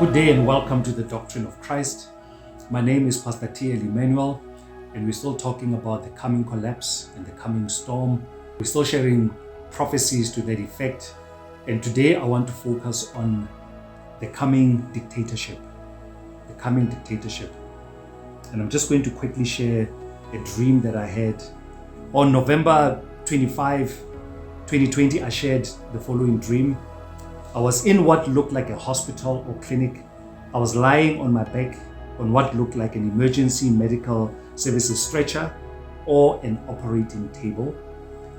Good day and welcome to the Doctrine of Christ. My name is Pastor T.L. Emmanuel, and we're still talking about the coming collapse and the coming storm. We're still sharing prophecies to that effect. And today I want to focus on the coming dictatorship. The coming dictatorship. And I'm just going to quickly share a dream that I had. On November 25, 2020, I shared the following dream. I was in what looked like a hospital or clinic. I was lying on my back on what looked like an emergency medical services stretcher or an operating table.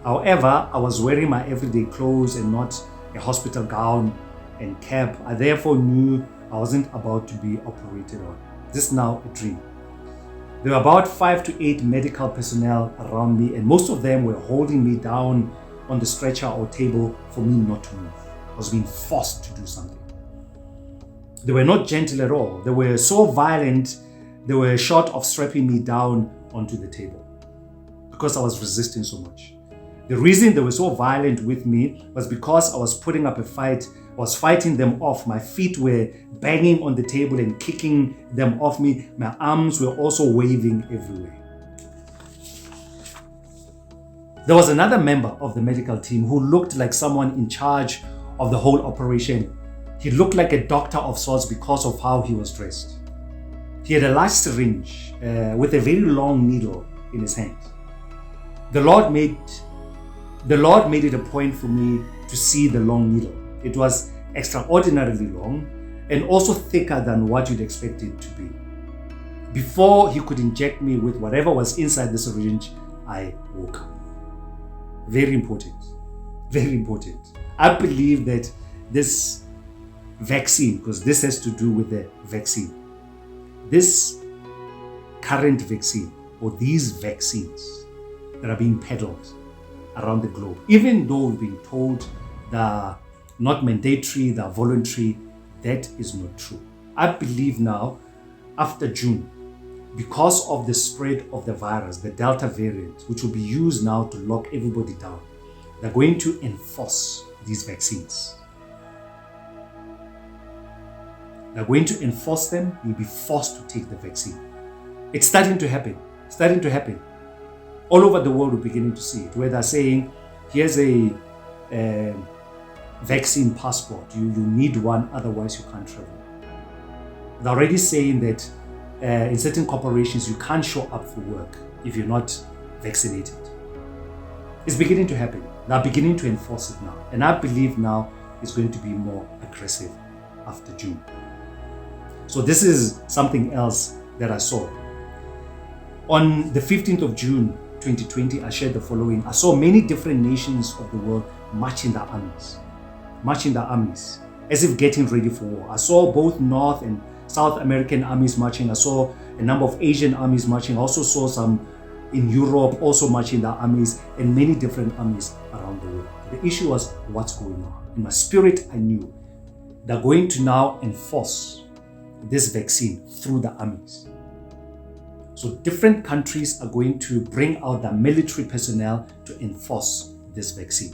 However, I was wearing my everyday clothes and not a hospital gown and cap. I therefore knew I wasn't about to be operated on. This is now a dream. There were about 5 to 8 medical personnel around me, and most of them were holding me down on the stretcher or table for me not to move. I was being forced to do something. They were not gentle at all. They were so violent, they were short of strapping me down onto the table because I was resisting so much. The reason they were so violent with me was because I was putting up a fight. I was fighting them off. My feet were banging on the table and kicking them off me. My arms were also waving everywhere. There was another member of the medical team who looked like someone in charge of the whole operation. He looked like a doctor of sorts because of how he was dressed. He had a large syringe with a very long needle in his hand. The Lord made it a point for me to see the long needle. It was extraordinarily long and also thicker than what you'd expect it to be. Before he could inject me with whatever was inside the syringe, I woke up. Very important. Very important. I believe that this vaccine, because this has to do with the vaccine, this current vaccine or these vaccines that are being peddled around the globe, even though we've been told they're not mandatory, they're voluntary, that is not true. I believe now, after June, because of the spread of the virus, the Delta variant, which will be used now to lock everybody down, they're going to enforce these vaccines. They're going to enforce them. You'll be forced to take the vaccine. It's starting to happen. All over the world, we're beginning to see it, where they're saying, here's a vaccine passport. You need one, otherwise you can't travel. They're already saying that in certain corporations, you can't show up for work if you're not vaccinated. It's beginning to happen. They're beginning to enforce it now. And I believe now it's going to be more aggressive after June. So this is something else that I saw. On the 15th of June, 2020, I shared the following. I saw many different nations of the world marching their armies, as if getting ready for war. I saw both North and South American armies marching. I saw a number of Asian armies marching. I also saw some in Europe also marching their armies, and many different armies around the world. The issue was what's going on. In my spirit, I knew they're going to now enforce this vaccine through the armies. So different countries are going to bring out their military personnel to enforce this vaccine.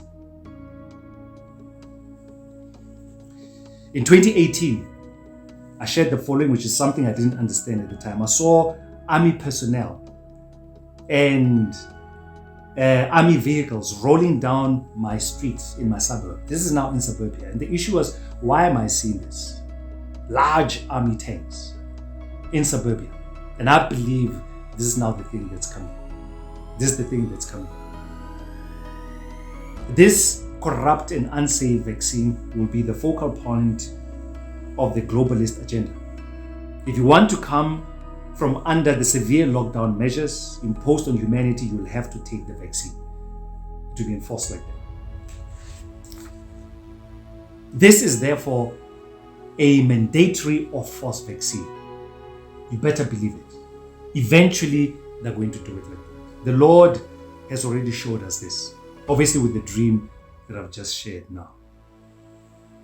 In 2018, I shared the following, which is something I didn't understand at the time. I saw army personnel and army vehicles rolling down my streets in my suburb. This is now in suburbia. And the issue was, why am I seeing this? Large army tanks in suburbia. And I believe this is now the thing that's coming. This is the thing that's coming. This corrupt and unsafe vaccine will be the focal point of the globalist agenda. If you want to come from under the severe lockdown measures imposed on humanity, you will have to take the vaccine. It will be enforced like that. This is therefore a mandatory or forced vaccine. You better believe it. Eventually, they're going to do it like that. The Lord has already showed us this, obviously with the dream that I've just shared now.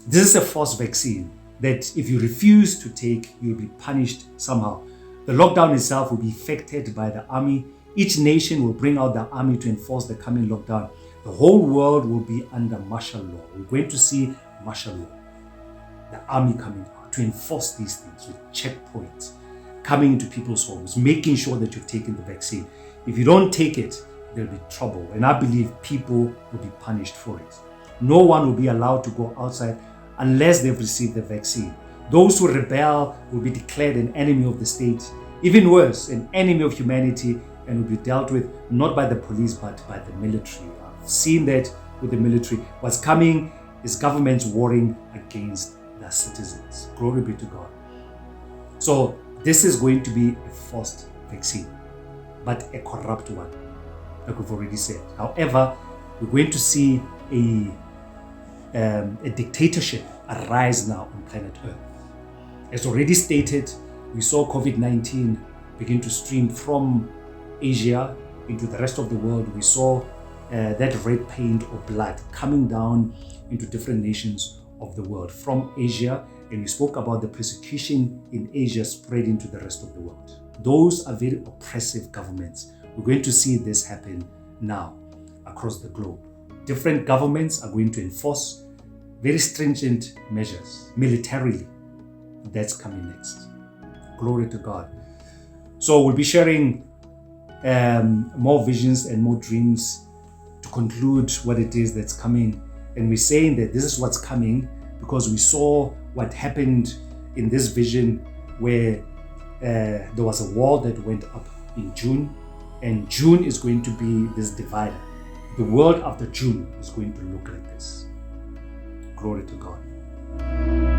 This is a forced vaccine that if you refuse to take, you'll be punished somehow. The lockdown itself will be effected by the army. Each nation will bring out their army to enforce the coming lockdown. The whole world will be under martial law. We're going to see martial law. The army coming out to enforce these things with checkpoints, coming into people's homes, making sure that you've taken the vaccine. If you don't take it, there'll be trouble. And I believe people will be punished for it. No one will be allowed to go outside unless they've received the vaccine. Those who rebel will be declared an enemy of the state. Even worse, an enemy of humanity, and will be dealt with not by the police but by the military. I've seen that with the military. What's coming is governments warring against their citizens. Glory be to God. So this is going to be a forced vaccine, but a corrupt one, like we've already said. However, we're going to see a dictatorship arise now on planet Earth. As already stated, we saw COVID-19 begin to stream from Asia into the rest of the world. We saw that red paint or blood coming down into different nations of the world from Asia, and we spoke about the persecution in Asia spreading to the rest of the world. Those are very oppressive governments. We're going to see this happen now across the globe. Different governments are going to enforce very stringent measures militarily. That's coming next. Glory to God. So we'll be sharing more visions and more dreams to conclude what it is that's coming. And we're saying that this is what's coming because we saw what happened in this vision where there was a wall that went up in June, and June is going to be this divider. The world after June is going to look like this. Glory to God.